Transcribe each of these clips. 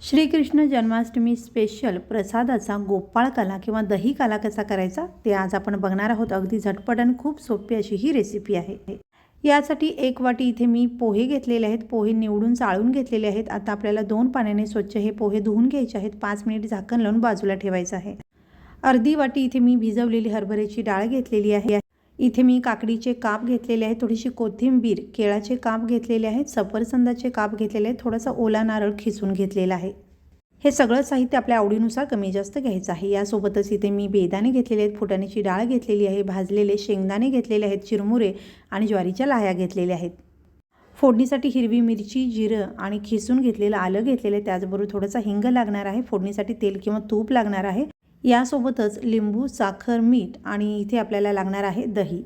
Shrikrishna Janmashtami special प्रसादाचा गोपाळ काला किंवा दही काला कसा करायचा ते आज आपण बघणार आहोत। अगदी झटपट आणि खूप सोपी अशी ही रेसिपी आहे। यासाठी एक वाटी इथे मी पोहे घेतलेले आहेत। पोहे निवडून चाळून घेतलेले आहेत। आता आपल्याला 2 पाण्याने स्वच्छ हे पोहे धुवून घ्यायचे आहेत। 5 मिनिट झाकण लावून बाजूला ठेवायचं आहे। अर्धी वाटी इथे मी भिजवलेली हरभऱ्याची डाळ घेतलेली आहे। इथे मी काकडीचे काप घेतलेले आहेत, थोडीशी कोथिंबीर, केळाचे काप घेतलेले आहेत, सफरचंदाचे काप घेतलेले आहेत, थोडासा ओला नारळ खिसून घेतलेला आहे। हे सगळं साहित्य आपल्या आवडीनुसार कमी जास्त घ्यायचं आहे। यासोबतच इथे मी बेदाणे घेतलेले आहेत, फुटाण्याची डाळ घेतलेली आहे, भाजलेले शेंगदाणे घेतलेले आहेत, चिरमुरे आणि ज्वारीच्या लाह्या घेतलेल्या आहेत। फोडणीसाठी हिरवी मिरची, जिरं आणि खिसून घेतलेलं आलं घेतलेलं आहे। त्याचबरोबर थोडासा हिंग लागणार आहे। फोडणीसाठी तेल किंवा तूप लागणार आहे। यासोबतच लिंबू, साखर, मीठ आणि इथे आपल्याला लागणार आहे दही।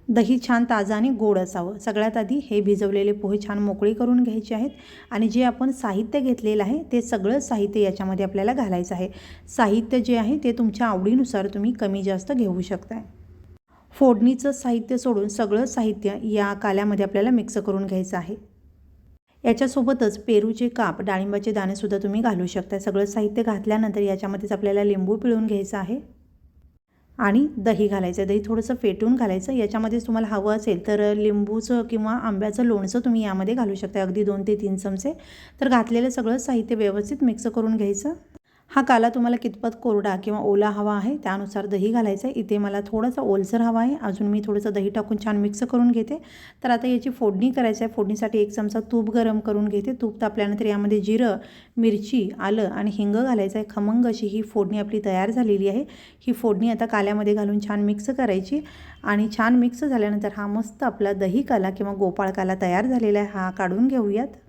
दही छान ताजं आणि गोड असावं। सगळ्यात आधी हे भिजवलेले पोहे छान मोकळे करून घ्यायचे आहेत आणि जे आपण साहित्य घेतलेलं आहे ते सगळं साहित्य याच्यामध्ये आपल्याला घालायचं आहे। साहित्य जे आहे ते तुमच्या आवडीनुसार तुम्ही कमी जास्त घेऊ शकता। फोडणीचं साहित्य सोडून सगळं साहित्य या काल्यामध्ये आपल्याला मिक्स करून घ्यायचं आहे। याच्यासोबतच पेरूचे काप, डाळिंबाचे दाणे सुद्धा तुम्ही घालू शकता। सगळं साहित्य घातल्यानंतर याच्यामध्येच आपल्याला लिंबू पिळून घ्यायचं आहे आणि दही घालायचं। दही थोडंसं फेटून घालायचं। याच्यामध्ये तुम्हाला हवं असेल तर लिंबूचं किंवा आंब्याचं लोणचं तुम्ही यामध्ये घालू शकता, अगदी 2 ते 3 चमचे। तर घातलेलं सगळं साहित्य व्यवस्थित मिक्स करून घ्यायचं। हा काला तुम्हाला कितपत कोरडा किंवा ओला हवा आहे त्यानुसार दही घालायचं आहे। इथे मला थोडासा ओलसर हवा आहे, अजून मी थोडंसं दही टाकून छान मिक्स करून घेते। तर आता याची फोडणी करायची आहे। फोडणीसाठी 1 चमचा तूप गरम करून घेते। तूप तापल्यानंतर यामध्ये जिरं, मिरची, आलं आणि हिंग घालायचं आहे। खमंग अशी ही फोडणी आपली तयार झालेली आहे। ही फोडणी आता काल्यामध्ये घालून छान मिक्स करायची आणि छान मिक्स झाल्यानंतर हा मस्त आपला दही काला किंवा गोपाळ काला तयार झालेला आहे। हा काढून घेऊयात।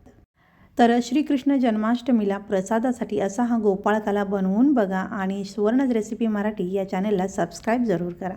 तर श्रीकृष्ण जन्माष्टमीला प्रसादासाठी असा हा गोपाळ काला बनवून बघा आणि सुवर्णज रेसिपी मराठी या चॅनलला सबस्क्राईब जरूर करा।